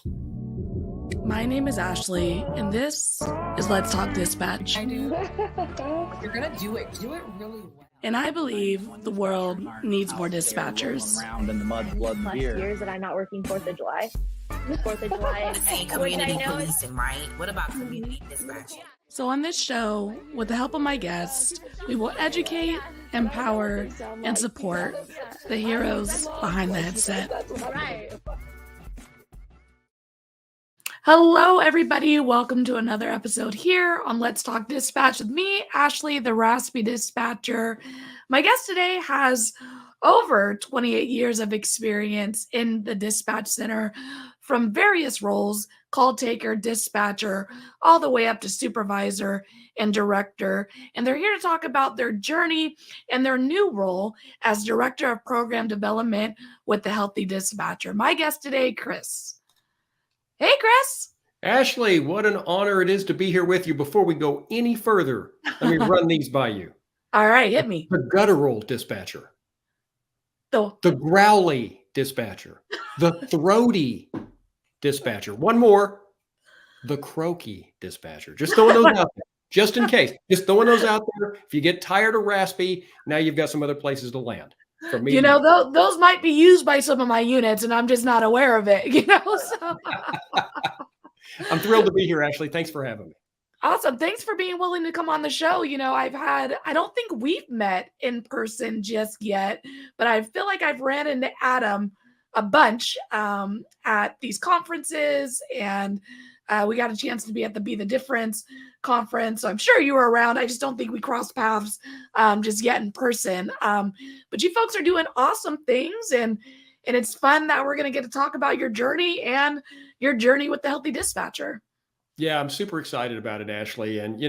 My name is Ashley, and this is Let's Talk Dispatch. I do. You're gonna do it. Do it really well. And I believe the world needs more dispatchers. Around in the mud, blood, and beer. Years that I'm not working 4th of July. 4th of July. Hey, community policing, right? What about community dispatching? So on this show, with the help of my guests, we will educate, empower, and support the heroes behind the headset. Right. Hello, everybody. Welcome to another episode here on Let's Talk Dispatch with me, Ashley, the raspy dispatcher. My guest today has over 28 years of experience in the dispatch center from various roles, call taker, dispatcher, all the way up to supervisor and director. And they're here to talk about their journey and their new role as director of program development with the Healthy Dispatcher. My guest today, Kris. Hey, Kris. Ashley, what an honor it is to be here with you. Before we go any further, let me run these by you. All right, hit me. The guttural dispatcher, So, the growly dispatcher, the throaty dispatcher. One more, the croaky dispatcher. Just throwing those out there, just in case. Just throwing those out there. If you get tired of raspy, now you've got some other places to land. From me, you know, those might be used by some of my units, and I'm just not aware of it, So. I'm thrilled to be here, Ashley. Thanks for having me. Awesome. Thanks for being willing to come on the show. I don't think we've met in person just yet, but I feel like I've ran into Adam a bunch at these conferences, and we got a chance to be at the Be the Difference conference. So I'm sure you were around. I just don't think we crossed paths just yet in person. But you folks are doing awesome things, and it's fun that we're going to get to talk about your journey and your journey with the Healthy Dispatcher. Yeah, I'm super excited about it, Ashley. And,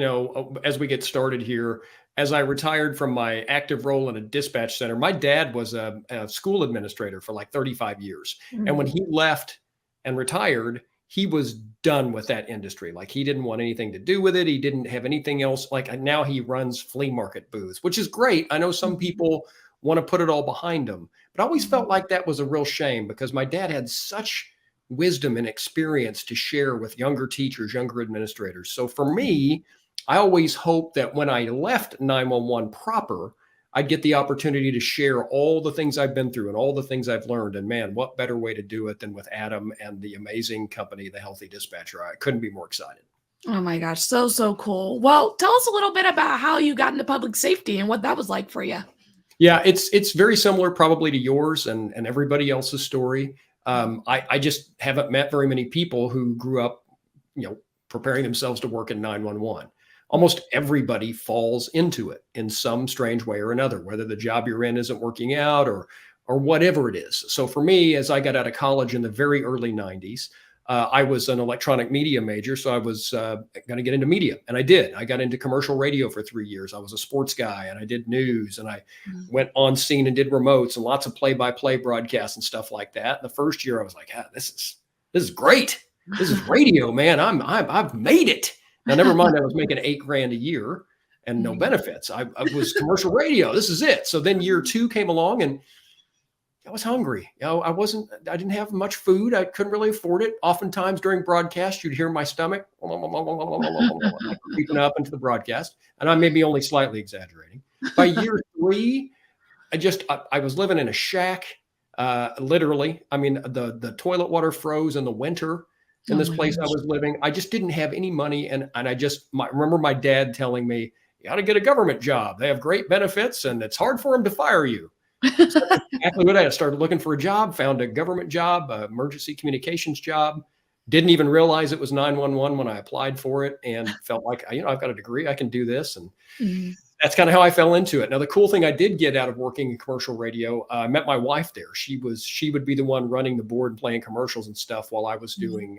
as we get started here, as I retired from my active role in a dispatch center, my dad was a school administrator for like 35 years. Mm-hmm. And when he left and retired, he was done with that industry. Like, he didn't want anything to do with it. He didn't have anything else. Like, now he runs flea market booths, which is great. I know some people want to put it all behind him, but I always felt like that was a real shame because my dad had such wisdom and experience to share with younger teachers, younger administrators. So for me, I always hoped that when I left 911 proper, I'd get the opportunity to share all the things I've been through and all the things I've learned. And man, what better way to do it than with Adam and the amazing company, the Healthy Dispatcher. I couldn't be more excited. Oh my gosh, so cool. Well, tell us a little bit about how you got into public safety and what that was like for you. Yeah, it's very similar probably to yours and everybody else's story. I just haven't met very many people who grew up, preparing themselves to work in 911. Almost everybody falls into it in some strange way or another, whether the job you're in isn't working out or whatever it is. So for me, as I got out of college in the very early 90s, I was an electronic media major. So I was going to get into media, and I did. I got into commercial radio for 3 years. I was a sports guy, and I did news, and I went on scene and did remotes and lots of play-by-play broadcasts and stuff like that. And the first year I was like, this is great. This is radio, man. I've made it. Now, never mind, I was making $8,000 a year and no benefits. I was commercial radio. This is it. So then year 2 came along, and I was hungry. I didn't have much food. I couldn't really afford it. Oftentimes during broadcast, you'd hear my stomach creeping up into the broadcast. And I may be only slightly exaggerating. By year 3, I was living in a shack, literally. I mean, the toilet water froze in the winter in this place I was living. I just didn't have any money. And I remember my dad telling me, you got to get a government job. They have great benefits and it's hard for them to fire you. So exactly what I started looking for a job, found a government job, emergency communications job. Didn't even realize it was 911 when I applied for it, and felt like, I've got a degree, I can do this. And that's kind of how I fell into it. Now, the cool thing I did get out of working in commercial radio, I met my wife there. She would be the one running the board and playing commercials and stuff while I was doing,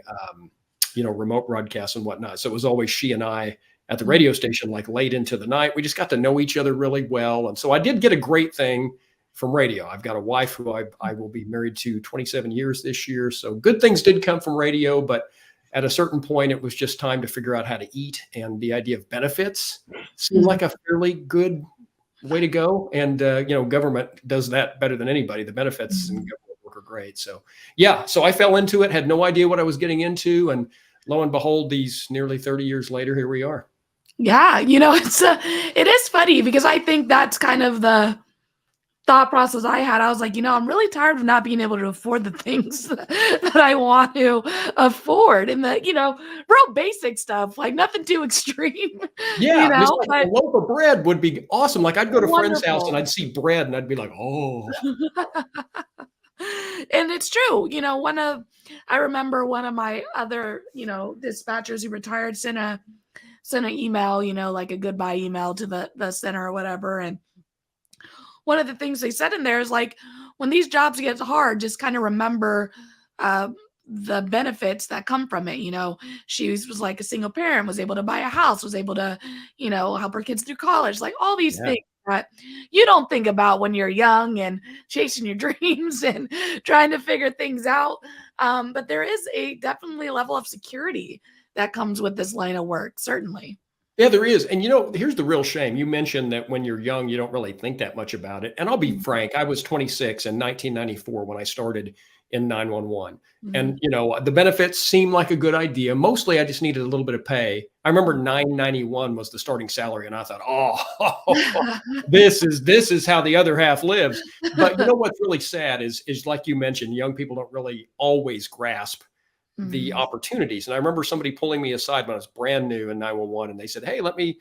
remote broadcasts and whatnot. So it was always she and I at the radio station, like late into the night. We just got to know each other really well. And so I did get a great thing from radio. I've got a wife who I will be married to 27 years this year. So good things did come from radio, but at a certain point, it was just time to figure out how to eat. And the idea of benefits seemed like a fairly good way to go. And, government does that better than anybody. The benefits in government were are great. So yeah, so I fell into it, had no idea what I was getting into. And lo and behold, these nearly 30 years later, here we are. Yeah, it is funny because I think that's kind of the thought process I had. I was like, I'm really tired of not being able to afford the things that I want to afford, and real basic stuff, like nothing too extreme, Yeah, it's like but a loaf of bread would be awesome. Like I'd go to a friend's house and wonderful. I'd see bread and I'd be like, oh, And it's true. I remember one of my other, dispatchers who retired sent an email, like a goodbye email to the center or whatever. And one of the things they said in there is like, when these jobs get hard, just kind of remember uh, the benefits that come from it. She was like a single parent, was able to buy a house, was able to, help her kids through college, like all these yeah. things that you don't think about when you're young and chasing your dreams and trying to figure things out. But there is definitely a level of security that comes with this line of work, certainly. Yeah, there is. And here's the real shame. You mentioned that when you're young, you don't really think that much about it. And I'll be frank, I was 26 in 1994 when I started in 911. And, the benefits seemed like a good idea. Mostly I just needed a little bit of pay. I remember $9.91 was the starting salary. And I thought, oh, this is how the other half lives. But what's really sad is like you mentioned, young people don't really always grasp the opportunities. And I remember somebody pulling me aside when I was brand new in 911, and they said, hey, let me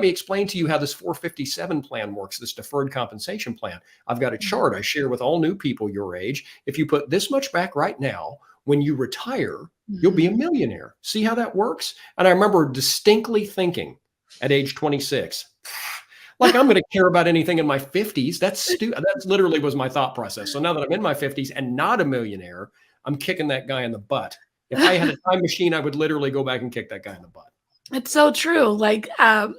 explain to you how this 457 plan works, this deferred compensation plan. I've got a chart I share with all new people your age. If you put this much back right now, when you retire, you'll be a millionaire. See how that works? And I remember distinctly thinking at age 26, like I'm going to care about anything in my 50s. That's literally was my thought process. So now that I'm in my 50s and not a millionaire, I'm kicking that guy in the butt. If I had a time machine, I would literally go back and kick that guy in the butt. It's so true. Like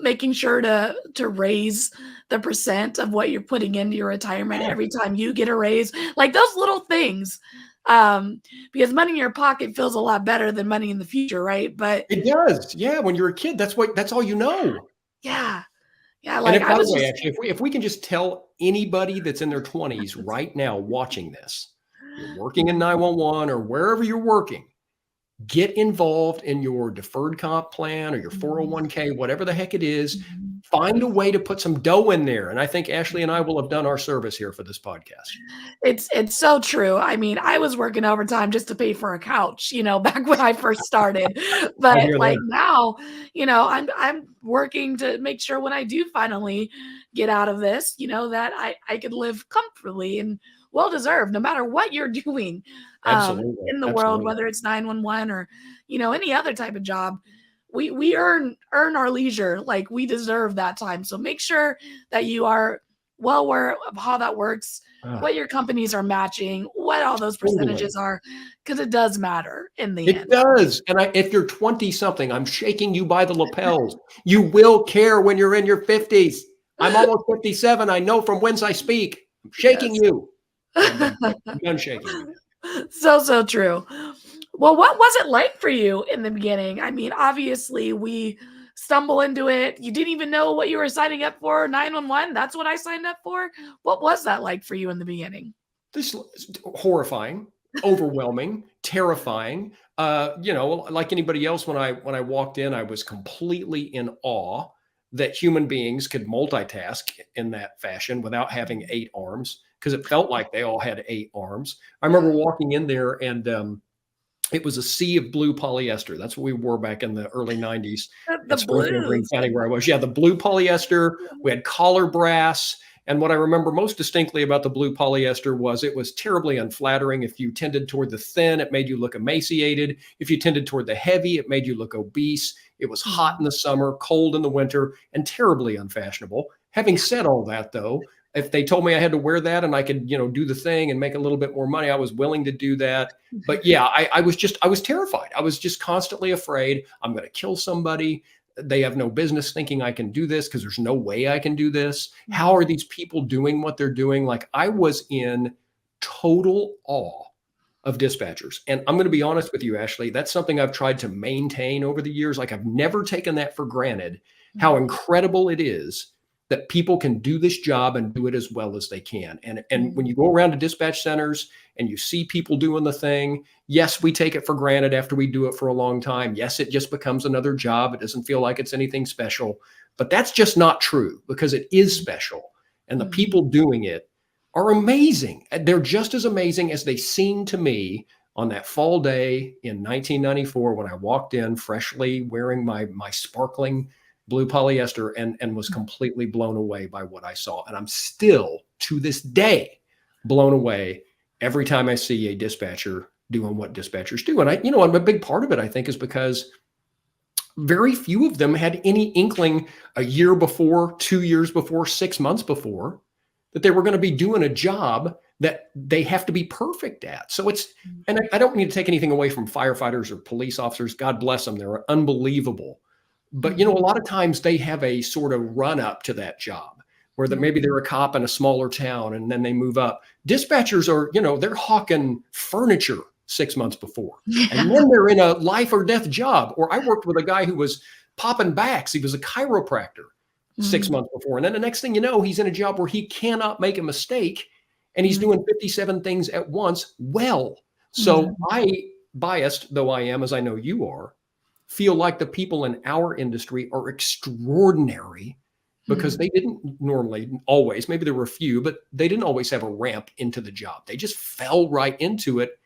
making sure to raise the percent of what you're putting into your retirement every time you get a raise, like those little things. Because money in your pocket feels a lot better than money in the future, right? But it does. Yeah, when you're a kid, that's all you know. Yeah. Like and by the way, actually, if we can just tell anybody that's in their 20s right now watching this, you're working in 911 or wherever you're working, get involved in your deferred comp plan or your 401k, whatever the heck it is. Find a way to put some dough in there. And I think Ashley and I will have done our service here for this podcast. It's so true. I mean, I was working overtime just to pay for a couch, back when I first started. But like now, I'm working to make sure when I do finally get out of this, that I could live comfortably and well-deserved, no matter what you're doing in the world, whether it's 911 or, any other type of job. We earn our leisure. Like we deserve that time. So make sure that you are well aware of how that works, what your companies are matching, what all those percentages are, because it does matter in the end. It does. And if you're 20 something, I'm shaking you by the lapels. You will care when you're in your 50s. I'm almost 57. I know from whence I speak. I'm shaking you. I'm done shaking you. So true. Well, what was it like for you in the beginning? I mean, obviously we stumble into it. You didn't even know what you were signing up for. 911, that's what I signed up for. What was that like for you in the beginning? This is horrifying, overwhelming, terrifying. Like anybody else, when I walked in, I was completely in awe that human beings could multitask in that fashion without having 8 arms, because it felt like they all had 8 arms. I remember walking in there and it was a sea of blue polyester. That's what we wore back in the early 90s. The Springfield, Greene County, where I was. Yeah, the blue polyester. We had collar brass. And what I remember most distinctly about the blue polyester was it was terribly unflattering. If you tended toward the thin, it made you look emaciated. If you tended toward the heavy, it made you look obese. It was hot in the summer, cold in the winter, and terribly unfashionable. Having said all that, though, if they told me I had to wear that and I could, do the thing and make a little bit more money, I was willing to do that. But yeah, I was terrified. I was just constantly afraid I'm going to kill somebody. They have no business thinking I can do this because there's no way I can do this. How are these people doing what they're doing? Like I was in total awe of dispatchers. And I'm going to be honest with you, Ashley, that's something I've tried to maintain over the years. Like I've never taken that for granted, how incredible it is that people can do this job and do it as well as they can. And when you go around to dispatch centers and you see people doing the thing, yes, we take it for granted after we do it for a long time. Yes, it just becomes another job. It doesn't feel like it's anything special, but that's just not true, because it is special. And the people doing it are amazing. They're just as amazing as they seemed to me on that fall day in 1994 when I walked in freshly wearing my sparkling blue polyester and was completely blown away by what I saw. And I'm still, to this day, blown away every time I see a dispatcher doing what dispatchers do. And a big part of it, I think, is because very few of them had any inkling a year before, 2 years before, 6 months before, that they were going to be doing a job that they have to be perfect at. So and I don't need to take anything away from firefighters or police officers. God bless them. They're unbelievable. But, a lot of times they have a sort of run up to that job where maybe they're a cop in a smaller town and then they move up. Dispatchers are, they're hawking furniture 6 months before. And then they're in a life or death job. Or I worked with a guy who was popping backs. He was a chiropractor 6 months before. And then the next thing you know, he's in a job where he cannot make a mistake and he's doing 57 things at once well. So I, biased though I am, as I know you are, feel like the people in our industry are extraordinary because they didn't normally always, maybe there were a few, but they didn't always have a ramp into the job. They just fell right into it.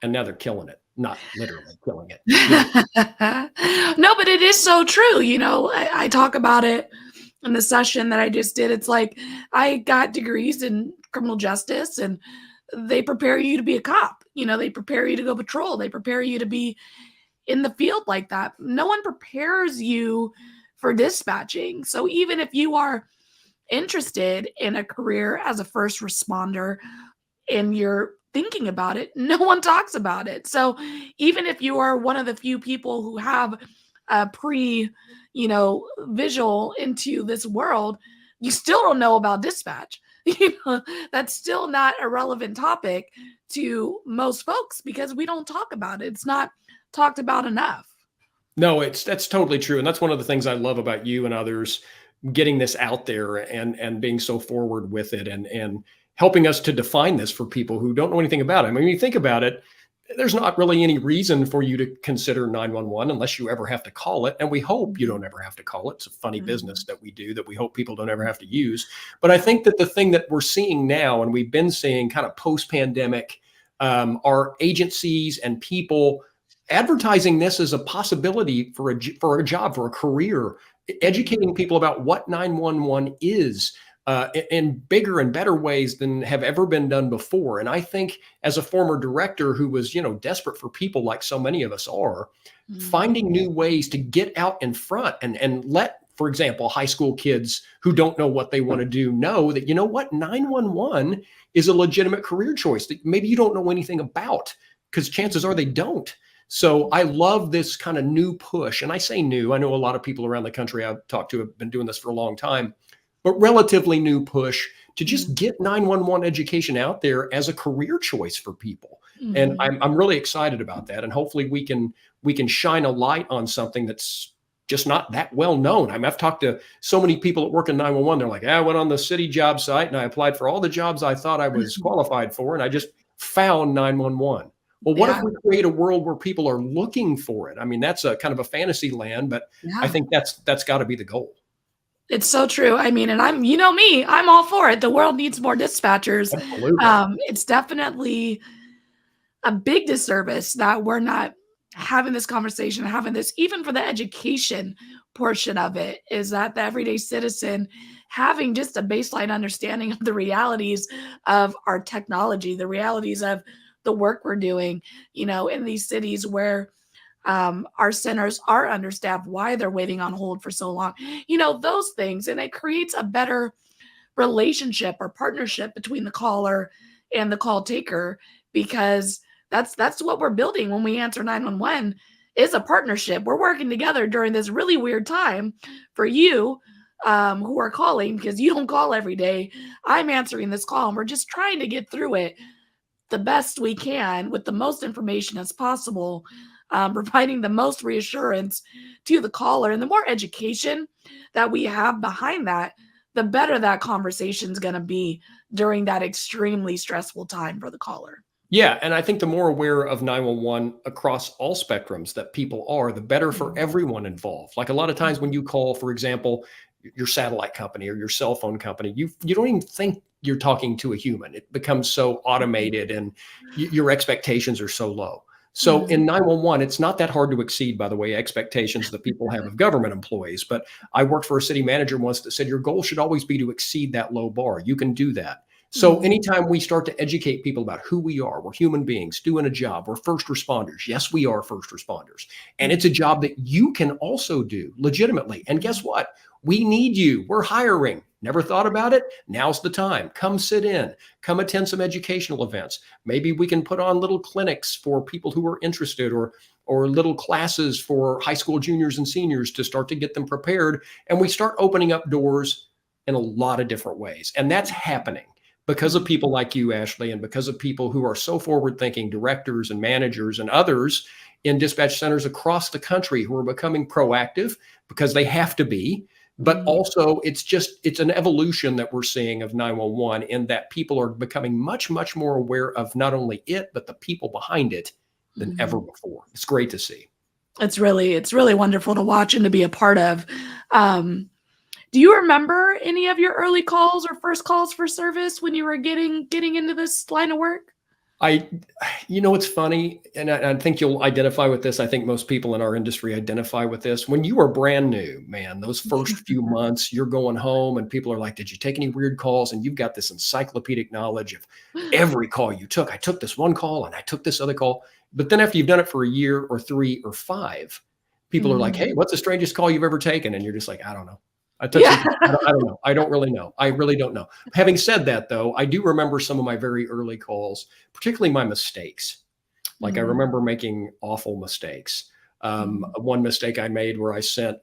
And now they're killing it. Not literally killing it. No, but it is so true. I talk about it in the session that I just did. It's like, I got degrees in criminal justice and they prepare you to be a cop. They prepare you to go patrol. They prepare you to be in the field like that. No one prepares you for dispatching. So even if you are interested in a career as a first responder and you're thinking about it, no one talks about it. So even if you are one of the few people who have a visual into this world, you still don't know about dispatch. That's still not a relevant topic to most folks because we don't talk about it. It's not talked about enough. No, that's totally true. And that's one of the things I love about you and others getting this out there and being so forward with it and helping us to define this for people who don't know anything about it. I mean, when you think about it, there's not really any reason for you to consider 911 unless you ever have to call it. And we hope you don't ever have to call it. It's a funny business that we do that we hope people don't ever have to use. But I think that the thing that we're seeing now, and we've been seeing kind of post-pandemic, are agencies and people advertising this as a possibility for a job, for a career, educating people about what 911 is in bigger and better ways than have ever been done before. And I think as a former director who was, desperate for people like so many of us are, finding new ways to get out in front and let, for example, high school kids who don't know what they want to do know that, 911 is a legitimate career choice that maybe you don't know anything about, because chances are they don't. So I love this kind of new push. And I say new, I know a lot of people around the country I've talked to have been doing this for a long time, but relatively new push to just get 911 education out there as a career choice for people. And I'm really excited about that. And hopefully we can shine a light on something that's just not that well known. I mean, I've talked to so many people that work in 911. They're like, I went on the city job site and I applied for all the jobs I thought I was qualified for. And I just found 911. Well, what if we create a world where people are looking for it? I mean, that's a kind of a fantasy land, but I think that's got to be the goal. It's so true. I mean, and I'm, me, I'm all for it. The world needs more dispatchers. It's definitely a big disservice that we're not having this conversation, having this, even for the education portion of it, is that the everyday citizen having just a baseline understanding of the realities of our technology, the realities of the work we're doing, in these cities where our centers are understaffed, why they're waiting on hold for so long, those things. And it creates a better relationship or partnership between the caller and the call taker, because that's what we're building when we answer 911 is a partnership. We're working together during this really weird time for you who are calling, because you don't call every day. I'm answering this call and we're just trying to get through it the best we can with the most information as possible, providing the most reassurance to the caller. And the more education that we have behind that, the better that conversation's going to be during that extremely stressful time for the caller. Yeah, and I think the more aware of 911 across all spectrums that people are, the better for everyone involved. Like a lot of times when you call, for example, your satellite company or your cell phone company, you don't even think you're talking to a human. It becomes so automated and your expectations are so low. So in 911, it's not that hard to exceed, by the way, expectations that people have of government employees. But I worked for a city manager once that said your goal should always be to exceed that low bar. You can do that. So anytime we start to educate people about who we are, we're human beings doing a job, we're first responders. Yes, we are first responders. And it's a job that you can also do legitimately. And guess what? We need you. We're hiring. Never thought about it? Now's the time. Come sit in. Come attend some educational events. Maybe we can put on little clinics for people who are interested, or little classes for high school juniors and seniors to start to get them prepared. And we start opening up doors in a lot of different ways. And that's happening because of people like you, Ashley, and because of people who are so forward-thinking, directors and managers and others in dispatch centers across the country who are becoming proactive because they have to be. But also it's an evolution that we're seeing of 911 in that people are becoming much, much more aware of not only it, but the people behind it than ever before. It's great to see. It's really wonderful to watch and to be a part of. Do you remember any of your early calls or first calls for service when you were getting into this line of work? It's funny, and I think you'll identify with this. I think most people in our industry identify with this. When you are brand new, man, those first few months, you're going home and people are like, did you take any weird calls? And you've got this encyclopedic knowledge of every call you took. I took this one call and I took this other call. But then after you've done it for a year or 3 or 5, people are like, hey, what's the strangest call you've ever taken? And you're just like, I don't know. I don't know. I don't really know. I really don't know. Having said that, though, I do remember some of my very early calls, particularly my mistakes. Like I remember making awful mistakes. One mistake I made where I sent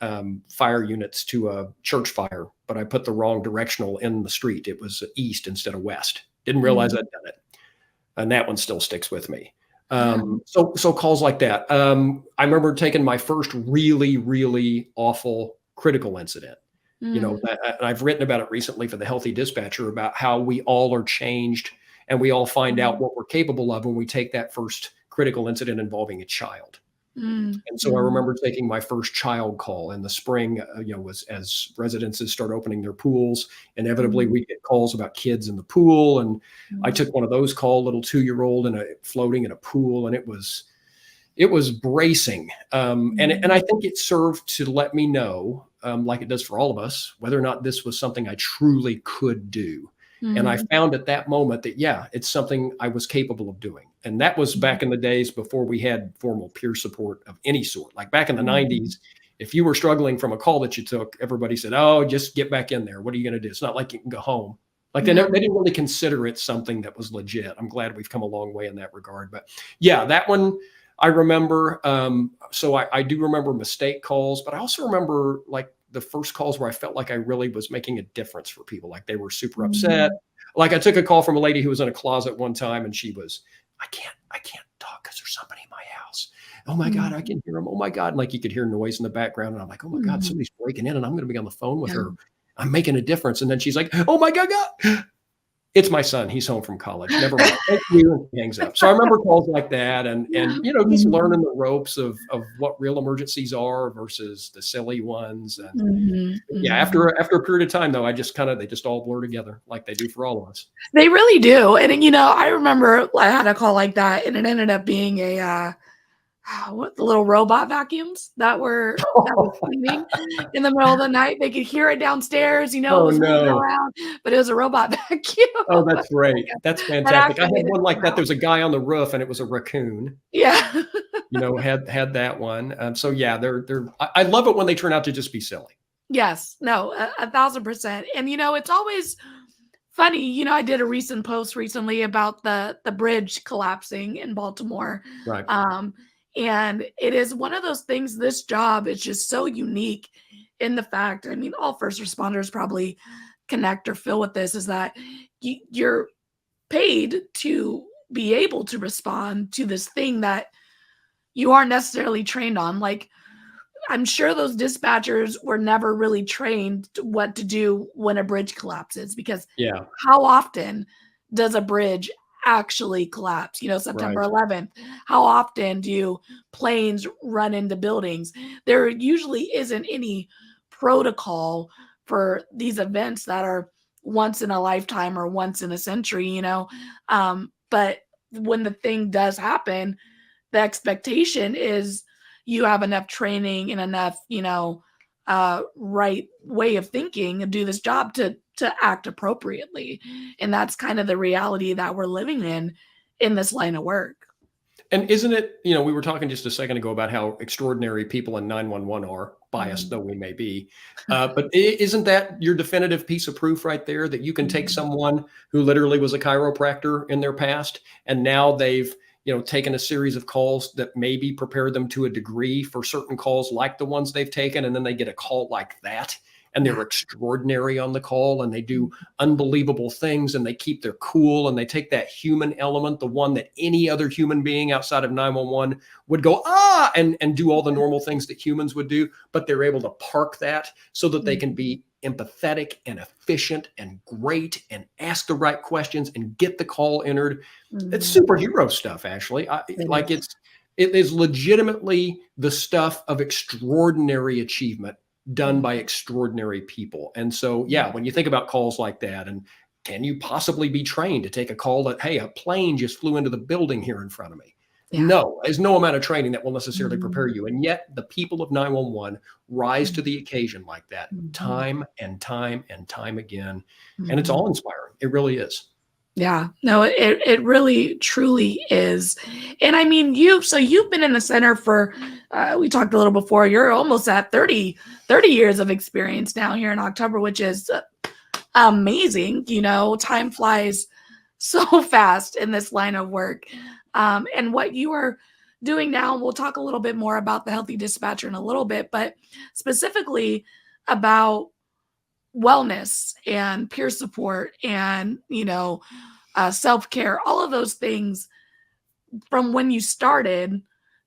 fire units to a church fire, but I put the wrong directional in the street. It was east instead of west. Didn't realize I'd done it. And that one still sticks with me. So calls like that. I remember taking my first really, really awful critical incident. I've written about it recently for the Healthy Dispatcher about how we all are changed and we all find out what we're capable of when we take that first critical incident involving a child. And so I remember taking my first child call in the spring, as residences start opening their pools. Inevitably, we get calls about kids in the pool. And I took one of those calls, little 2-year-old floating in a pool, and it was bracing. And I think it served to let me know, like it does for all of us, whether or not this was something I truly could do. And I found at that moment that, it's something I was capable of doing. And that was back in the days before we had formal peer support of any sort. Like back in the 90s, if you were struggling from a call that you took, everybody said, oh, just get back in there. What are you going to do? It's not like you can go home. Like they didn't really consider it something that was legit. I'm glad we've come a long way in that regard. But that one I remember. So I do remember mistake calls, but I also remember like the first calls where I felt like I really was making a difference for people. Like they were super upset. Like I took a call from a lady who was in a closet one time and she was, I can't talk because there's somebody in my house. Oh my God, I can hear them. Oh my God. And like you could hear noise in the background. And I'm like, oh my God, somebody's breaking in and I'm going to be on the phone with her. I'm making a difference. And then she's like, oh my God. It's my son. He's home from college. Never mind. Thank you. And he hangs up. So I remember calls like that and just learning the ropes of what real emergencies are versus the silly ones. And after a period of time, though, they just all blur together like they do for all of us. They really do. And, I remember I had a call like that and it ended up being the little robot vacuums that were cleaning in the middle of the night. They could hear it downstairs, it was moving around, but it was a robot vacuum. Oh, that's great. That's fantastic. I had one like that. There was a guy on the roof and it was a raccoon. Yeah. had that one. I love it when they turn out to just be silly. Yes. No, 1,000%. And, it's always funny. I did a recent post recently about the bridge collapsing in Baltimore. Right. And it is one of those things, this job is just so unique in the fact, all first responders probably connect or feel with this, is that you're paid to be able to respond to this thing that you aren't necessarily trained on. Like, I'm sure those dispatchers were never really trained what to do when a bridge collapses, because Yeah, how often does a bridge actually collapse? September right. 11th, how often do planes run into buildings? There usually isn't any protocol for these events that are once in a lifetime or once in a century. But when the thing does happen, the expectation is you have enough training and enough, right way of thinking and do this job to act appropriately. And that's kind of the reality that we're living in this line of work. And isn't it, we were talking just a second ago about how extraordinary people in 911 are, biased though we may be. But isn't that your definitive piece of proof right there, that you can take someone who literally was a chiropractor in their past, and now they've, taken a series of calls that maybe prepared them to a degree for certain calls like the ones they've taken, and then they get a call like that, and they're extraordinary on the call, and they do unbelievable things, and they keep their cool, and they take that human element, the one that any other human being outside of 911 would go, and do all the normal things that humans would do, but they're able to park that so that they can be empathetic and efficient and great and ask the right questions and get the call entered. It's superhero stuff, Ashley. It is legitimately the stuff of extraordinary achievement done by extraordinary people. And so, when you think about calls like that, and can you possibly be trained to take a call that, hey, a plane just flew into the building here in front of me? Yeah. No, there's no amount of training that will necessarily prepare you. And yet the people of 911 rise to the occasion like that time and time and time again. And it's all inspiring. It really is. Yeah, no, it really truly is. And I mean, you've been in the center for, we talked a little before, you're almost at 30 years of experience now here in October, which is amazing. Time flies so fast in this line of work. And what you are doing now, we'll talk a little bit more about the Healthy Dispatcher in a little bit, but specifically about wellness and peer support and, self-care, all of those things from when you started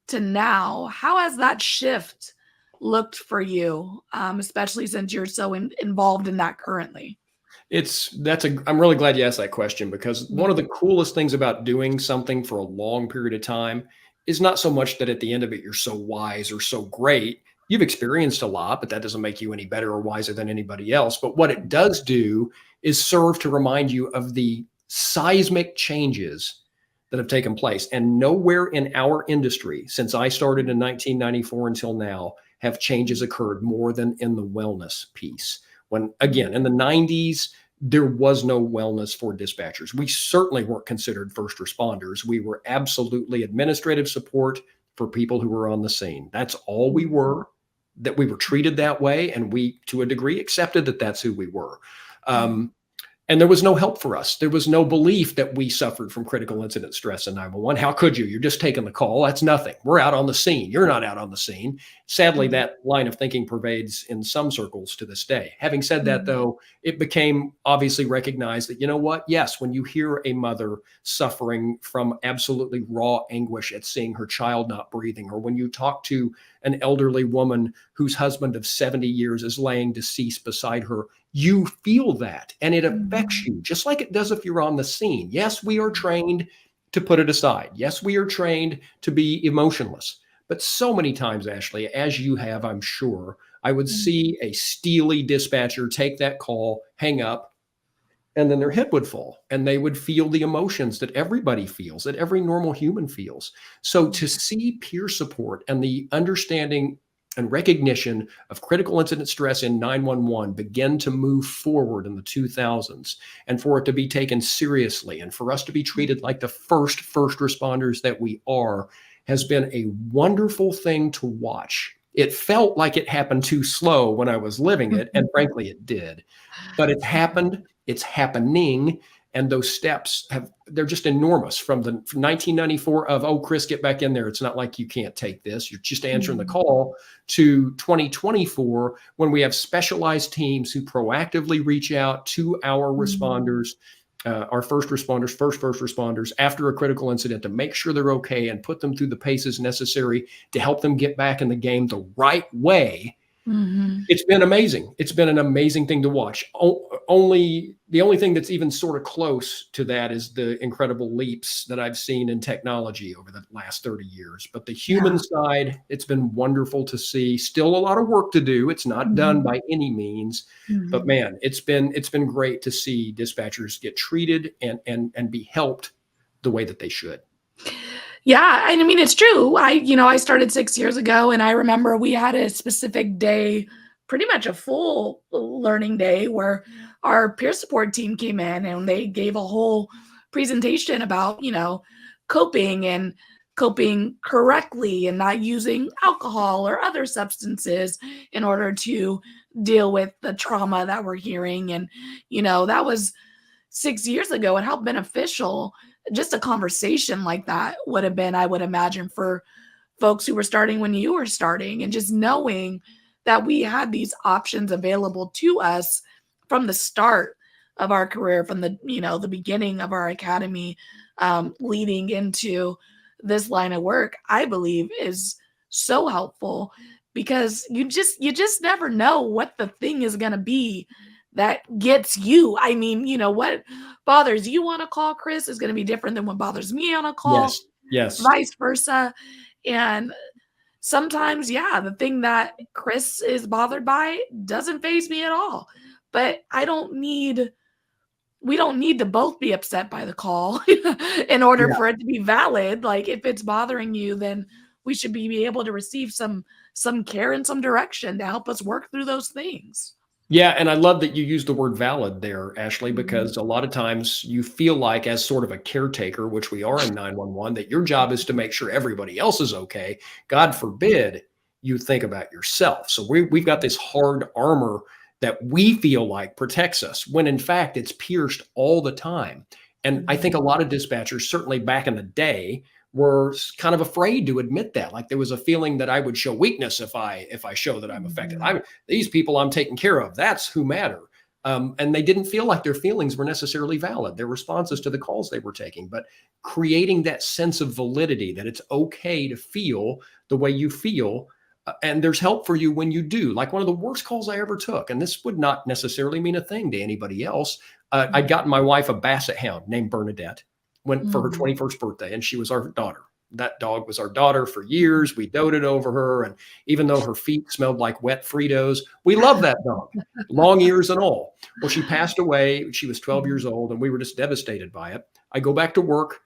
to now. How has that shift looked for you, especially since you're so involved in that currently? I'm really glad you asked that question, because one of the coolest things about doing something for a long period of time is not so much that at the end of it, you're so wise or so great. You've experienced a lot, but that doesn't make you any better or wiser than anybody else. But what it does do is serve to remind you of the seismic changes that have taken place. And nowhere in our industry, since I started in 1994 until now, have changes occurred more than in the wellness piece. When, again, in the 90s, there was no wellness for dispatchers. We certainly weren't considered first responders. We were absolutely administrative support for people who were on the scene. That's all we were, that we were treated that way. And we, to a degree, accepted that that's who we were. And there was no help for us. There was no belief that we suffered from critical incident stress in 911. How could you? You're just taking the call. That's nothing. We're out on the scene. You're not out on the scene. Sadly, that line of thinking pervades in some circles to this day. Having said that, though, it became obviously recognized that, you know what? Yes, when you hear a mother suffering from absolutely raw anguish at seeing her child not breathing, or when you talk to an elderly woman whose husband of 70 years is laying deceased beside her, you feel that, and it affects you just like it does if you're on the scene. Yes, we are trained to put it aside. Yes, we are trained to be emotionless. But so many times, Ashley, as you have, I'm sure, I would see a steely dispatcher take that call, hang up, and then their head would fall, and they would feel the emotions that everybody feels, that every normal human feels. So to see peer support and the understanding and recognition of critical incident stress in 911 begin to move forward in the 2000s, and for it to be taken seriously, and for us to be treated like the first responders that we are, has been a wonderful thing to watch. It felt like it happened too slow when I was living it, and frankly, it did. But it happened, it's happening, and those steps they're just enormous. From 1994 of, oh, Kris, get back in there. It's not like you can't take this. You're just answering the call, to 2024, when we have specialized teams who proactively reach out to our responders our first responders after a critical incident to make sure they're okay and put them through the paces necessary to help them get back in the game the right way. It's been amazing. It's been an amazing thing to watch. The only thing that's even sort of close to that is the incredible leaps that I've seen in technology over the last 30 years. But the human side, it's been wonderful to see. Still a lot of work to do. It's not done by any means, but man, it's been great to see dispatchers get treated and be helped the way that they should. Yeah, and I mean, it's true. I started 6 years ago, and I remember we had a specific day, pretty much a full learning day, where our peer support team came in and they gave a whole presentation about, coping and coping correctly and not using alcohol or other substances in order to deal with the trauma that we're hearing. And, that was 6 years ago, and how beneficial just a conversation like that would have been, I would imagine, for folks who were starting when you were starting, and just knowing that we had these options available to us from the start of our career, from the beginning of our academy, leading into this line of work, I believe is so helpful, because you just never know what the thing is going to be that gets you. I mean, what bothers you on a call, Kris, is going to be different than what bothers me on a call. Yes. Vice versa. And sometimes, the thing that Kris is bothered by doesn't faze me at all. But we don't need to both be upset by the call in order for it to be valid. Like, if it's bothering you, then we should be able to receive some care and some direction to help us work through those things. Yeah, and I love that you use the word valid there, Ashley, because a lot of times you feel like, as sort of a caretaker, which we are in 911, that your job is to make sure everybody else is okay. God forbid you think about yourself. So we've got this hard armor that we feel like protects us, when in fact it's pierced all the time. And I think a lot of dispatchers, certainly back in the day, were kind of afraid to admit that. Like, there was a feeling that I would show weakness if I show that I'm affected. These people I'm taking care of, that's who matter. And they didn't feel like their feelings were necessarily valid, their responses to the calls they were taking. But creating that sense of validity, that it's okay to feel the way you feel, and there's help for you when you do. Like, one of the worst calls I ever took, and this would not necessarily mean a thing to anybody else. I'd gotten my wife a basset hound named Bernadette, went for her 21st birthday, and she was our daughter. That dog was our daughter for years. We doted over her, and even though her feet smelled like wet Fritos, we loved that dog, long ears and all. Well, she passed away. She was 12 years old, and we were just devastated by it. I go back to work.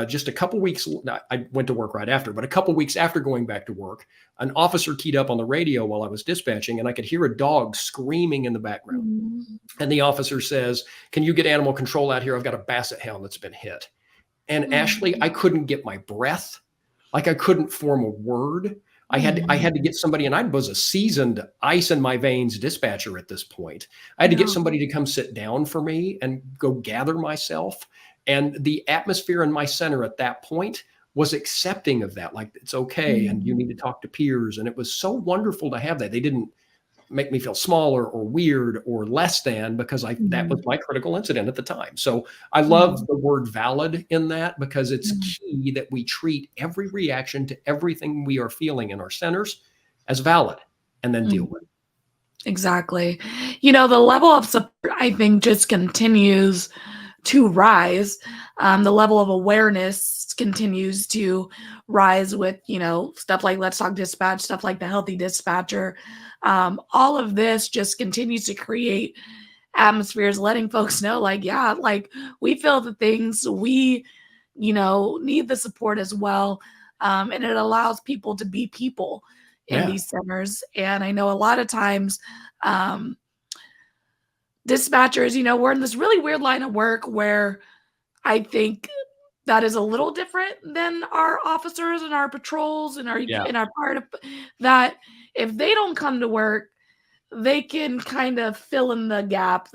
Just a couple weeks, I went to work right after, but a couple weeks after going back to work, an officer keyed up on the radio while I was dispatching, and I could hear a dog screaming in the background. And the officer says, "Can you get animal control out here? I've got a basset hound that's been hit." And Ashley, I couldn't get my breath. Like, I couldn't form a word. I had to get somebody, and I was a seasoned ice in my veins dispatcher at this point. I had to get somebody to come sit down for me and go gather myself. And the atmosphere in my center at that point was accepting of that. Like, it's okay. And you need to talk to peers. And it was so wonderful to have that. They didn't make me feel smaller or weird or less than, because that was my critical incident at the time. So I love the word valid in that, because it's key that we treat every reaction to everything we are feeling in our centers as valid, and then deal with it. Exactly. The level of support, I think, just continues to rise. The level of awareness continues to rise with, stuff like Let's Talk Dispatch, stuff like the Healthy Dispatcher. All of this just continues to create atmospheres, letting folks know, like, we feel the things, we, need the support as well. And it allows people to be people in these centers. And I know a lot of times, dispatchers, we're in this really weird line of work where I think that is a little different than our officers and our patrols and our part of that. If they don't come to work, they can kind of fill in the gap.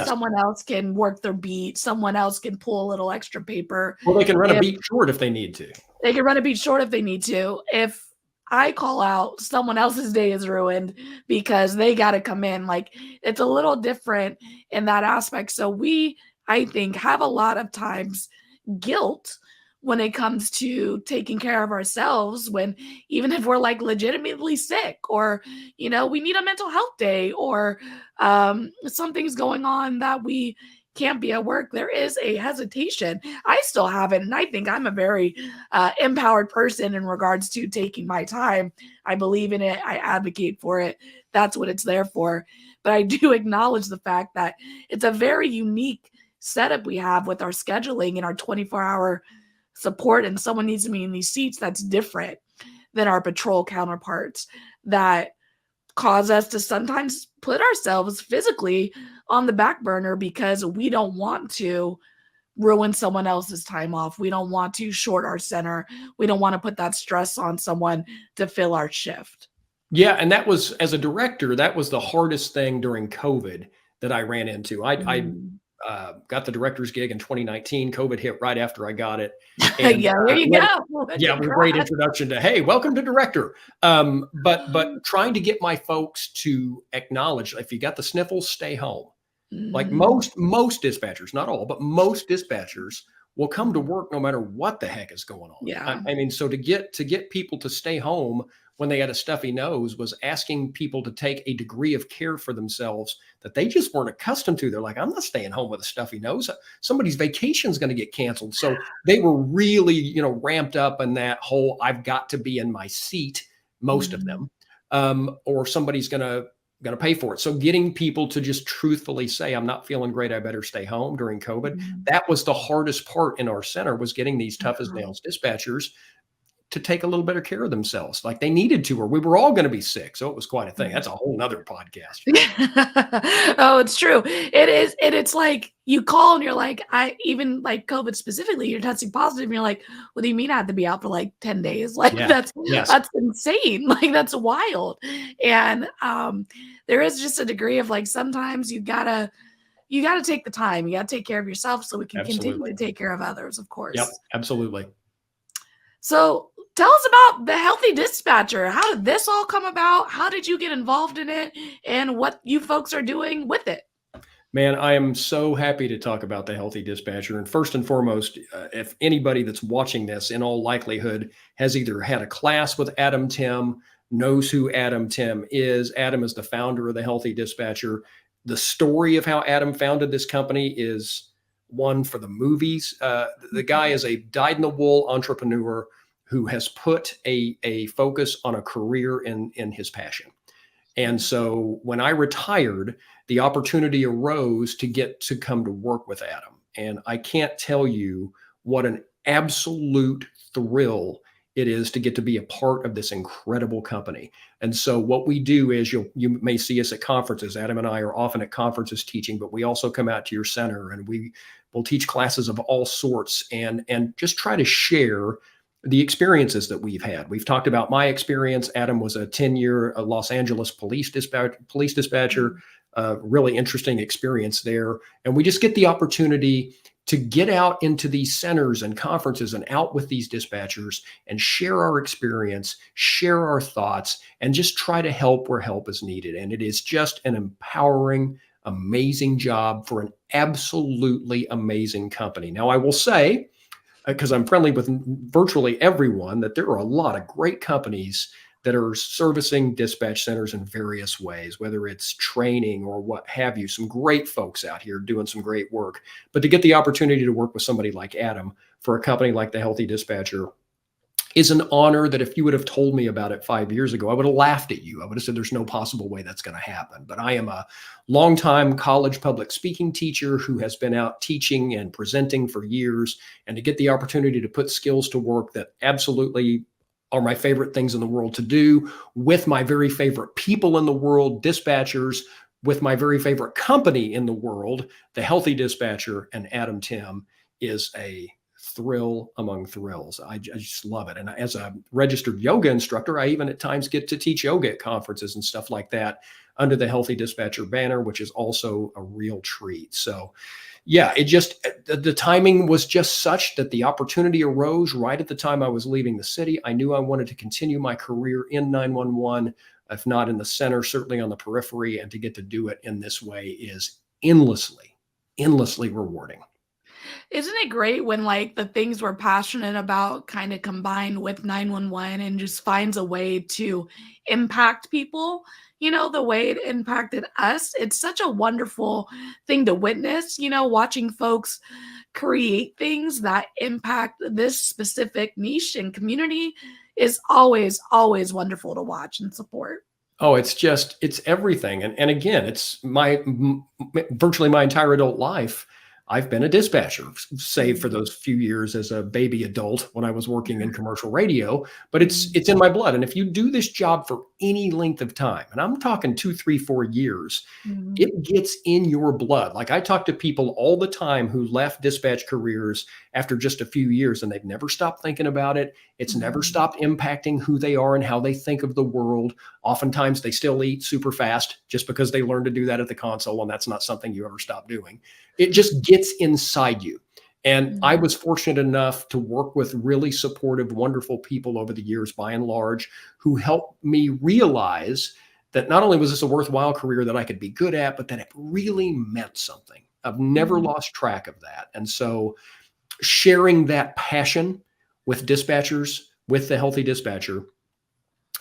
Someone else can work their beat. Someone else can pull a little extra paper. Well, they can run a beat short if they need to. They can run a beat short if they need to. If I call out, someone else's day is ruined because they got to come in. Like, it's a little different in that aspect. So we, I think, have a lot of times guilt when it comes to taking care of ourselves, when even if we're like legitimately sick, or we need a mental health day, or something's going on that we can't be at work, there is a hesitation. I still have it, and I think I'm a very empowered person in regards to taking my time. I believe in it. I advocate for it. That's what it's there for. But I do acknowledge the fact that it's a very unique setup we have with our scheduling and our 24-hour support, and someone needs to be in these seats that's different than our patrol counterparts, that cause us to sometimes put ourselves physically on the back burner because we don't want to ruin someone else's time off. We don't want to short our center. We don't want to put that stress on someone to fill our shift. Yeah, and that was, as a director, that was the hardest thing during COVID that I ran into. I got the director's gig in 2019. COVID hit right after I got it. And, yeah, there you go. Yeah, with a great introduction to, hey, welcome to director. But trying to get my folks to acknowledge, if you got the sniffles, stay home. Like most dispatchers, not all, but most dispatchers will come to work no matter what the heck is going on. Yeah. I mean, so to get people to stay home when they had a stuffy nose was asking people to take a degree of care for themselves that they just weren't accustomed to. They're like, I'm not staying home with a stuffy nose. Somebody's vacation is going to get canceled. So they were really, ramped up in that whole, I've got to be in my seat, most of them, or somebody's going to pay for it. So getting people to just truthfully say, I'm not feeling great, I better stay home during COVID. That was the hardest part in our center, was getting these tough as nails dispatchers to take a little better care of themselves, like they needed to, or we were all going to be sick. So it was quite a thing. That's a whole nother podcast. Oh, it's true. It is. And it's like you call and you're like, even like COVID specifically, you're testing positive. And you're like, what do you mean I have to be out for like 10 days? Like that's insane. Like that's wild. And there is just a degree of like, sometimes you gotta take the time. You gotta take care of yourself so we can continue to take care of others, of course. Yep, absolutely. So tell us about the Healthy Dispatcher. How did this all come about? How did you get involved in it, and what you folks are doing with it? Man, I am so happy to talk about the Healthy Dispatcher. And first and foremost, if anybody that's watching this in all likelihood has either had a class with Adam Tim, knows who Adam Tim is. Adam is the founder of the Healthy Dispatcher. The story of how Adam founded this company is one for the movies. The guy is a dyed-in-the-wool entrepreneur who has put a focus on a career in his passion. And so when I retired, the opportunity arose to get to come to work with Adam. And I can't tell you what an absolute thrill it is to get to be a part of this incredible company. And so what we do is you may see us at conferences. Adam and I are often at conferences teaching, but we also come out to your center and we will teach classes of all sorts and just try to share the experiences that we've had. We've talked about my experience. Adam was a 10-year Los Angeles police dispatcher, really interesting experience there. And we just get the opportunity to get out into these centers and conferences and out with these dispatchers and share our experience, share our thoughts, and just try to help where help is needed. And it is just an empowering, amazing job for an absolutely amazing company. Now, I will say, because I'm friendly with virtually everyone, that there are a lot of great companies that are servicing dispatch centers in various ways, whether it's training or what have you. Some great folks out here doing some great work. But to get the opportunity to work with somebody like Adam for a company like the Healthy Dispatcher is an honor that if you would have told me about it 5 years ago, I would have laughed at you. I would have said there's no possible way that's going to happen. But I am a longtime college public speaking teacher who has been out teaching and presenting for years. And to get the opportunity to put skills to work that absolutely are my favorite things in the world to do with my very favorite people in the world, dispatchers, with my very favorite company in the world, the Healthy Dispatcher, and Adam Tim, is a thrill among thrills. I just love it. And as a registered yoga instructor, I even at times get to teach yoga at conferences and stuff like that under the Healthy Dispatcher banner, which is also a real treat. So yeah, the timing was just such that the opportunity arose right at the time I was leaving the city. I knew I wanted to continue my career in 911, if not in the center, certainly on the periphery, and to get to do it in this way is endlessly endlessly rewarding. Isn't it great when like the things we're passionate about kind of combine with 911 and just finds a way to impact people, the way it impacted us? It's such a wonderful thing to witness, watching folks create things that impact this specific niche and community is always, always wonderful to watch and support. Oh, it's everything. And again, it's virtually my entire adult life. I've been a dispatcher, save for those few years as a baby adult when I was working in commercial radio, but it's in my blood. And if you do this job for any length of time, and I'm talking 2, 3, 4 years, it gets in your blood. Like I talk to people all the time who left dispatch careers after just a few years and they've never stopped thinking about it. It's never stopped impacting who they are and how they think of the world. Oftentimes they still eat super fast just because they learned to do that at the console, and that's not something you ever stop doing. It just gets inside you. And I was fortunate enough to work with really supportive, wonderful people over the years, by and large, who helped me realize that not only was this a worthwhile career that I could be good at, but that it really meant something. I've never lost track of that. And so sharing that passion with dispatchers, with the Healthy Dispatcher,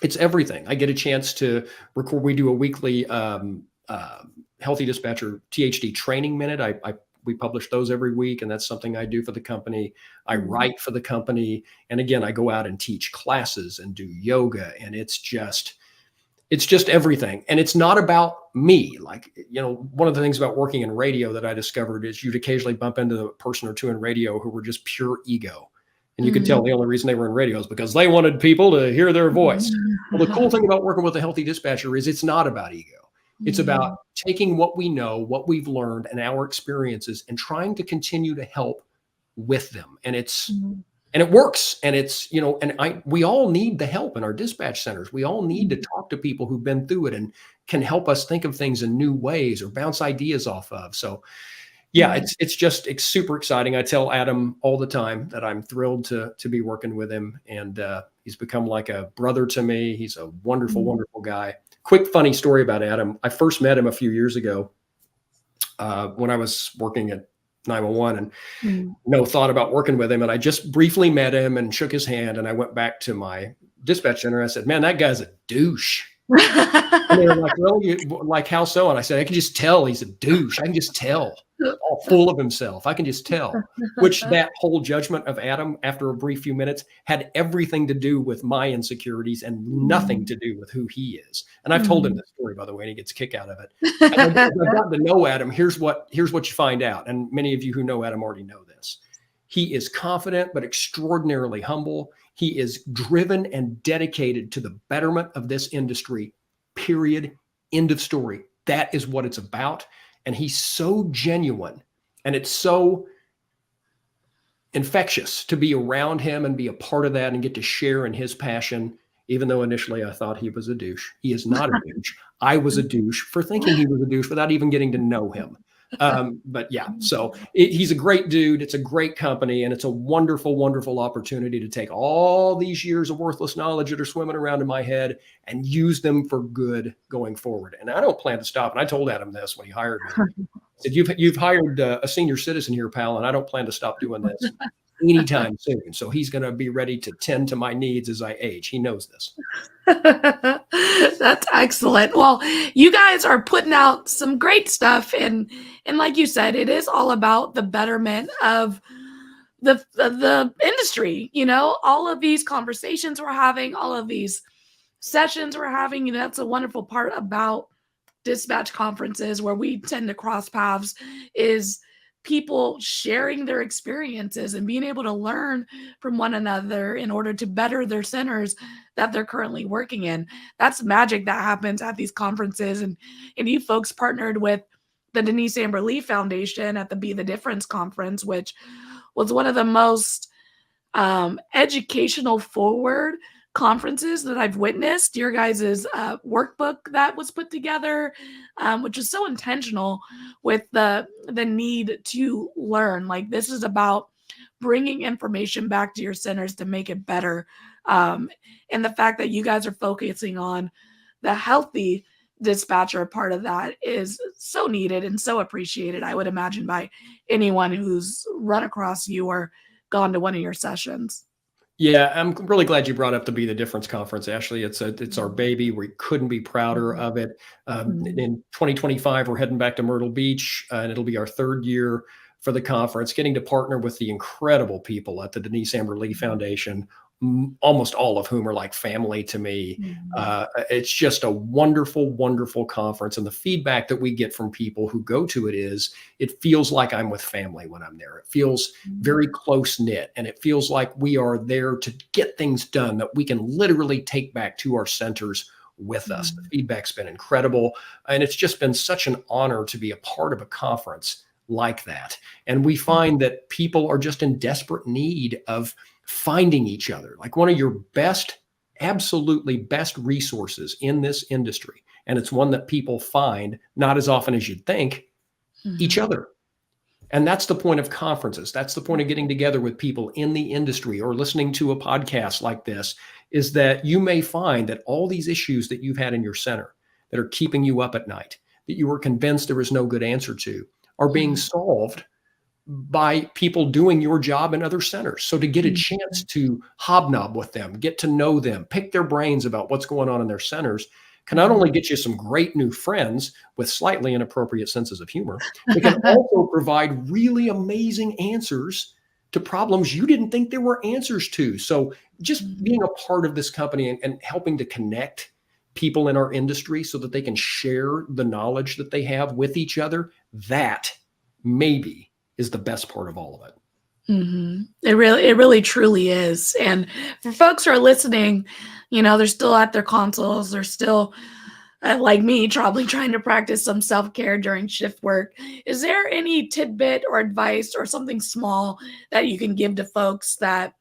it's everything. I get a chance to record. We do a weekly Healthy Dispatcher THD training minute. We publish those every week, and that's something I do for the company. I write for the company. And again, I go out and teach classes and do yoga, and it's just everything. And it's not about me. Like, one of the things about working in radio that I discovered is you'd occasionally bump into a person or two in radio who were just pure ego. And you could tell the only reason they were in radio is because they wanted people to hear their voice. Well, the cool thing about working with a Healthy Dispatcher is it's not about ego. It's about taking what we know, what we've learned, and our experiences, and trying to continue to help with them. And and it works. And we all need the help in our dispatch centers. We all need to talk to people who've been through it and can help us think of things in new ways or bounce ideas off of. So yeah, it's super exciting. I tell Adam all the time that I'm thrilled to be working with him, and he's become like a brother to me. He's a wonderful, wonderful guy. Quick funny story about Adam. I first met him a few years ago when I was working at 911 and no thought about working with him. And I just briefly met him and shook his hand, and I went back to my dispatch center. I said, "Man, that guy's a douche." And they were like, "Really? Like how so?" And I said, "I can just tell he's a douche. I can just tell. All full of himself. I can just tell." Which that whole judgment of Adam after a brief few minutes had everything to do with my insecurities and nothing to do with who he is. And I've told him this story, by the way, and he gets a kick out of it. And I've gotten to know Adam. Here's what you find out. And many of you who know Adam already know this. He is confident, but extraordinarily humble. He is driven and dedicated to the betterment of this industry, period. End of story. That is what it's about. And he's so genuine, and it's so infectious to be around him and be a part of that and get to share in his passion, even though initially I thought he was a douche. He is not a douche. I was a douche for thinking he was a douche without even getting to know him. But yeah, so he's a great dude. It's a great company, and it's a wonderful, wonderful opportunity to take all these years of worthless knowledge that are swimming around in my head and use them for good going forward. And I don't plan to stop. And I told Adam this when he hired me. I said, you've hired a senior citizen here, pal, and I don't plan to stop doing this anytime soon. So he's going to be ready to tend to my needs as I age. He knows this. That's excellent. Well, you guys are putting out some great stuff, and like you said, it is all about the betterment of the industry. All of these conversations we're having, all of these sessions we're having, that's a wonderful part about dispatch conferences where we tend to cross paths is people sharing their experiences and being able to learn from one another in order to better their centers that they're currently working in. That's magic that happens at these conferences. And you folks partnered with the Denise Amber Lee Foundation at the Be the Difference conference, which was one of the most educational forward conferences that I've witnessed. Your guys' workbook that was put together, which is so intentional with the need to learn. Like, this is about bringing information back to your centers to make it better. And the fact that you guys are focusing on the healthy dispatcher part of that is so needed and so appreciated, I would imagine, by anyone who's run across you or gone to one of your sessions. Yeah, I'm really glad you brought up the Be the Difference conference, Ashley. It's our baby. We couldn't be prouder of it. In 2025, we're heading back to Myrtle Beach, and it'll be our third year for the conference, getting to partner with the incredible people at the Denise Amber Lee Foundation, almost all of whom are like family to me. It's just a wonderful, wonderful conference. And the feedback that we get from people who go to it is, it feels like I'm with family when I'm there. It feels very close knit, and it feels like we are there to get things done that we can literally take back to our centers with us. The feedback's been incredible. And it's just been such an honor to be a part of a conference like that. And we find that people are just in desperate need of finding each other. Like one of your best, absolutely best resources in this industry, and it's one that people find not as often as you'd think, each other. And that's the point of conferences. That's the point of getting together with people in the industry or listening to a podcast like this, is that you may find that all these issues that you've had in your center that are keeping you up at night, that you were convinced there was no good answer to, are being solved by people doing your job in other centers. So to get a chance to hobnob with them, get to know them, pick their brains about what's going on in their centers, can not only get you some great new friends with slightly inappropriate senses of humor, it can also provide really amazing answers to problems you didn't think there were answers to. So just being a part of this company and helping to connect people in our industry so that they can share the knowledge that they have with each other, that maybe is the best part of all of it. It really truly is. And for folks who are listening, they're still at their consoles. They're still, like me, probably trying to practice some self-care during shift work. Is there any tidbit or advice or something small that you can give to folks that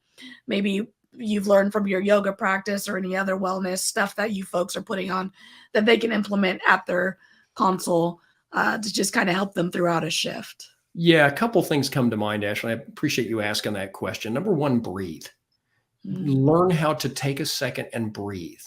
maybe you've learned from your yoga practice or any other wellness stuff that you folks are putting on that they can implement at their console to just kind of help them throughout a shift? Yeah, a couple things come to mind, Ashley. I appreciate you asking that question. Number one, breathe. Learn how to take a second and breathe.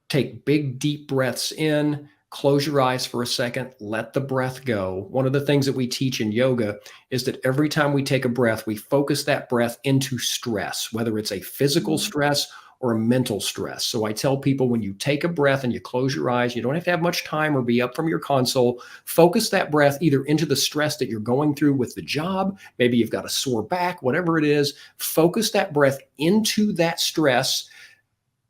Take big, deep breaths in, close your eyes for a second, let the breath go. One of the things that we teach in yoga is that every time we take a breath, we focus that breath into stress, whether it's a physical stress or a mental stress. So I tell people, when you take a breath and you close your eyes, you don't have to have much time or be up from your console. Focus that breath either into the stress that you're going through with the job. Maybe you've got a sore back, whatever it is. Focus that breath into that stress.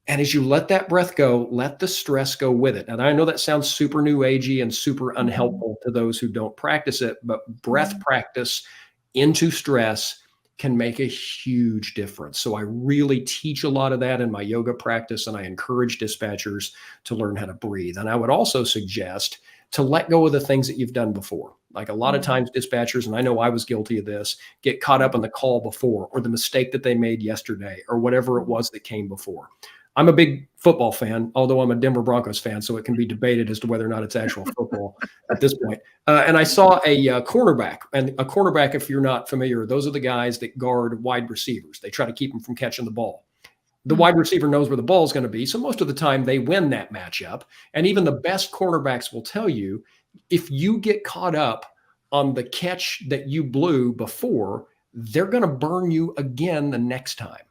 And as you let that breath go, let the stress go with it. And I know that sounds super new agey and super unhelpful to those who don't practice it, but breath practice into stress can make a huge difference. So I really teach a lot of that in my yoga practice, and I encourage dispatchers to learn how to breathe. And I would also suggest to let go of the things that you've done before. Like a lot of times dispatchers, and I know I was guilty of this, get caught up in the call before or the mistake that they made yesterday or whatever it was that came before. I'm a big football fan, although I'm a Denver Broncos fan, so it can be debated as to whether or not it's actual football at this point. And I saw a cornerback, and a cornerback, if you're not familiar, those are the guys that guard wide receivers. They try to keep them from catching the ball. The wide receiver knows where the ball is going to be, so most of the time they win that matchup. And even the best cornerbacks will tell you, if you get caught up on the catch that you blew before, they're going to burn you again the next time.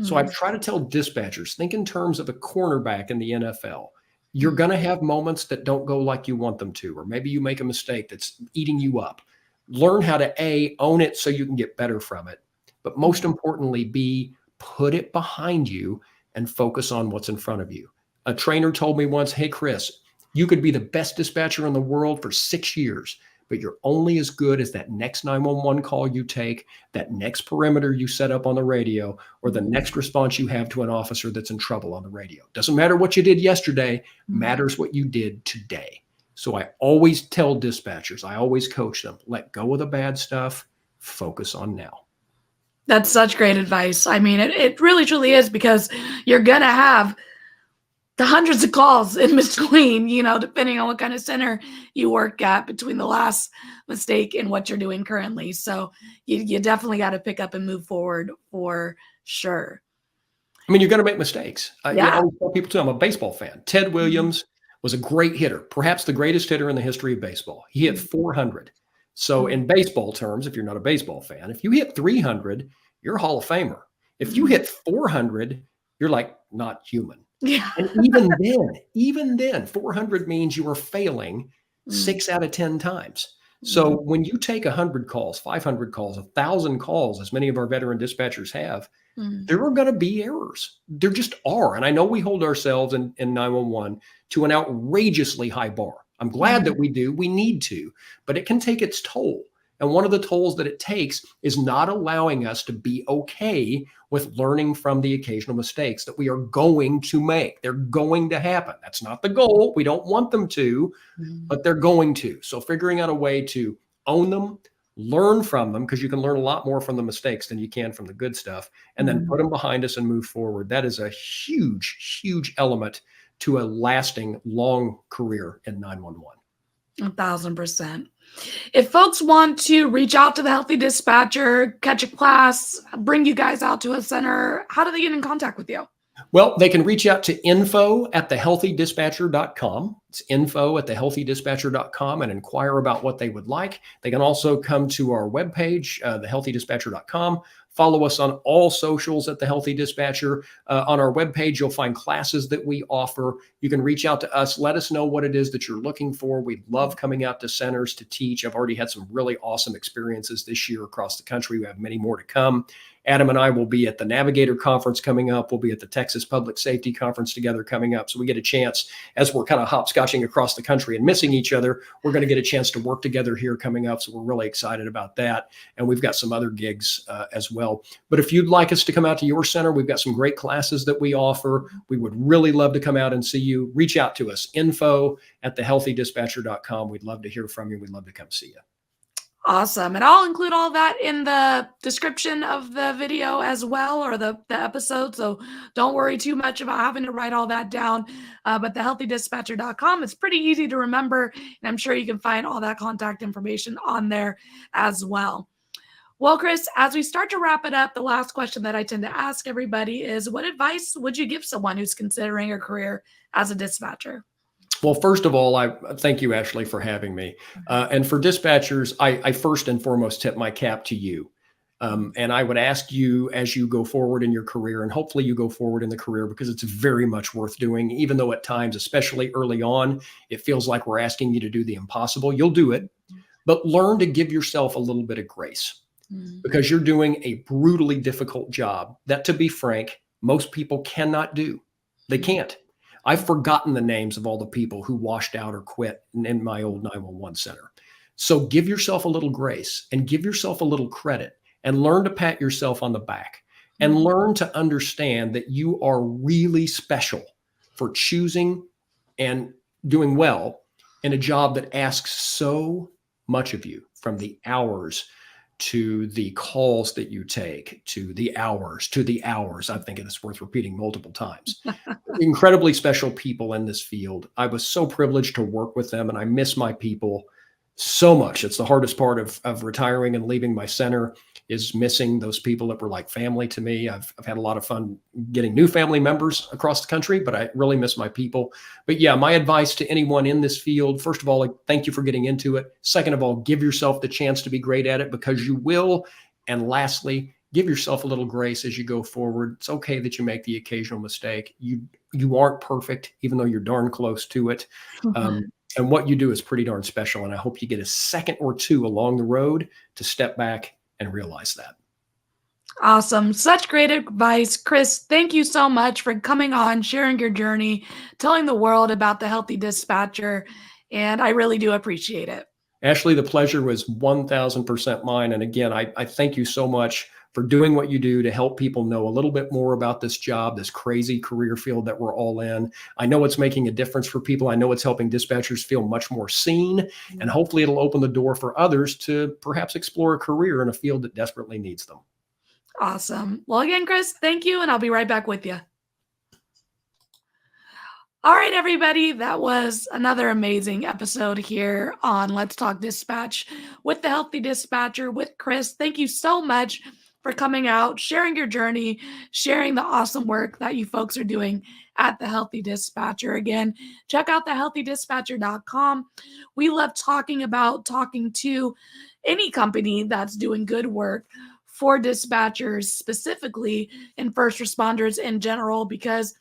So I try to tell dispatchers, think in terms of a cornerback in the NFL. You're going to have moments that don't go like you want them to, or maybe you make a mistake that's eating you up. Learn how to A, own it so you can get better from it. But most importantly, B, put it behind you and focus on what's in front of you. A trainer told me once, hey, Kris, you could be the best dispatcher in the world for 6 years, but you're only as good as that next 911 call you take, that next perimeter you set up on the radio, or the next response you have to an officer that's in trouble on the radio. Doesn't matter what you did yesterday, matters what you did today. So I always tell dispatchers, I always coach them, let go of the bad stuff, focus on now. That's such great advice. I mean, it really truly is, because you're going to have the hundreds of calls in between, depending on what kind of center you work at, between the last mistake and what you're doing currently. So you definitely got to pick up and move forward for sure. I mean, you're going to make mistakes. I always tell people too, I'm a baseball fan. Ted Williams was a great hitter, perhaps the greatest hitter in the history of baseball. He hit 400. So in baseball terms, if you're not a baseball fan, if you hit 300, you're a Hall of Famer. If you hit 400, you're like not human. Yeah. And even then, 400 means you are failing 6 out of 10 times. So when you take 100 calls, 500 calls, 1,000 calls, as many of our veteran dispatchers have, there are going to be errors. There just are. And I know we hold ourselves in 911 to an outrageously high bar. I'm glad that we do. We need to, but it can take its toll. And one of the tolls that it takes is not allowing us to be okay with learning from the occasional mistakes that we are going to make. They're going to happen. That's not the goal. We don't want them to, but they're going to. So figuring out a way to own them, learn from them, because you can learn a lot more from the mistakes than you can from the good stuff, and then put them behind us and move forward. That is a huge, huge element to a lasting, long career in 911. 1,000%. If folks want to reach out to the Healthy Dispatcher, catch a class, bring you guys out to a center, how do they get in contact with you? Well, they can reach out to info@thehealthydispatcher.com. It's info@thehealthydispatcher.com and inquire about what they would like. They can also come to our webpage, thehealthydispatcher.com. Follow us on all socials at The Healthy Dispatcher. On our webpage, you'll find classes that we offer. You can reach out to us. Let us know what it is that you're looking for. We love coming out to centers to teach. I've already had some really awesome experiences this year across the country. We have many more to come. Adam and I will be at the Navigator Conference coming up. We'll be at the Texas Public Safety Conference together coming up. So we get a chance, as we're kind of hopscotching across the country and missing each other, we're going to get a chance to work together here coming up. So we're really excited about that. And we've got some other gigs as well. But if you'd like us to come out to your center, we've got some great classes that we offer. We would really love to come out and see you. Reach out to us, info@thehealthydispatcher.com. We'd love to hear from you. We'd love to come see you. Awesome. And I'll include all that in the description of the video as well, or the episode. So don't worry too much about having to write all that down. But thehealthydispatcher.com, it's pretty easy to remember. And I'm sure you can find all that contact information on there as well. Well, Kris, as we start to wrap it up, the last question that I tend to ask everybody is, what advice would you give someone who's considering a career as a dispatcher? Well, first of all, I thank you, Ashley, for having me. And for dispatchers, I first and foremost tip my cap to you. And I would ask you, as you go forward in your career, and hopefully you go forward in the career, because it's very much worth doing, even though at times, especially early on, it feels like we're asking you to do the impossible. You'll do it, but learn to give yourself a little bit of grace, because you're doing a brutally difficult job that, to be frank, most people cannot do. They can't. I've forgotten the names of all the people who washed out or quit in my old 911 center. So give yourself a little grace and give yourself a little credit, and learn to pat yourself on the back, and learn to understand that you are really special for choosing and doing well in a job that asks so much of you, from the hours to the calls that you take, to the hours. I think it's worth repeating multiple times. Incredibly special people in this field. I was so privileged to work with them, and I miss my people so much. It's the hardest part of retiring and leaving my center, is missing those people that were like family to me. I've had a lot of fun getting new family members across the country, but I really miss my people. But yeah, my advice to anyone in this field, first of all, thank you for getting into it. Second of all, give yourself the chance to be great at it, because you will. And lastly, give yourself a little grace as you go forward. It's okay that you make the occasional mistake. You aren't perfect, even though you're darn close to it. And what you do is pretty darn special. And I hope you get a second or two along the road to step back and realize that. Awesome. Such great advice. Kris, thank you so much for coming on, sharing your journey, telling the world about the Healthy Dispatcher. And I really do appreciate it. Ashley, the pleasure was 1,000% mine. And again, I thank you so much for doing what you do to help people know a little bit more about this job, this crazy career field that we're all in. I know it's making a difference for people. I know it's helping dispatchers feel much more seen, and hopefully it'll open the door for others to perhaps explore a career in a field that desperately needs them. Awesome. Well, again, Kris, thank you, and I'll be right back with you. All right, everybody, that was another amazing episode here on Let's Talk Dispatch with the Healthy Dispatcher with Kris. Thank you so much for coming out, sharing your journey, sharing the awesome work that you folks are doing at the Healthy Dispatcher. Again, check out thehealthydispatcher.com. We love talking to any company that's doing good work for dispatchers specifically and first responders in general, because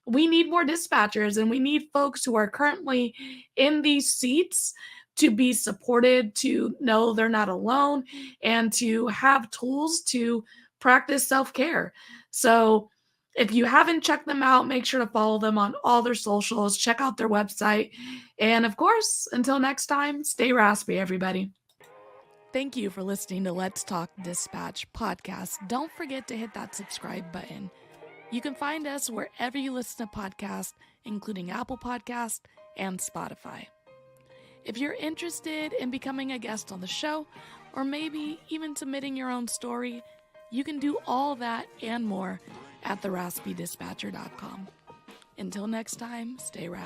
we need more dispatchers and we need folks who are currently in these seats to be supported, to know they're not alone, and to have tools to practice self-care. So if you haven't checked them out, make sure to follow them on all their socials, check out their website. And of course, until next time, stay raspy, everybody. Thank you for listening to Let's Talk Dispatch podcast. Don't forget to hit that subscribe button. You can find us wherever you listen to podcasts, including Apple Podcasts and Spotify. If you're interested in becoming a guest on the show, or maybe even submitting your own story, you can do all that and more at theraspydispatcher.com. Until next time, stay raspy.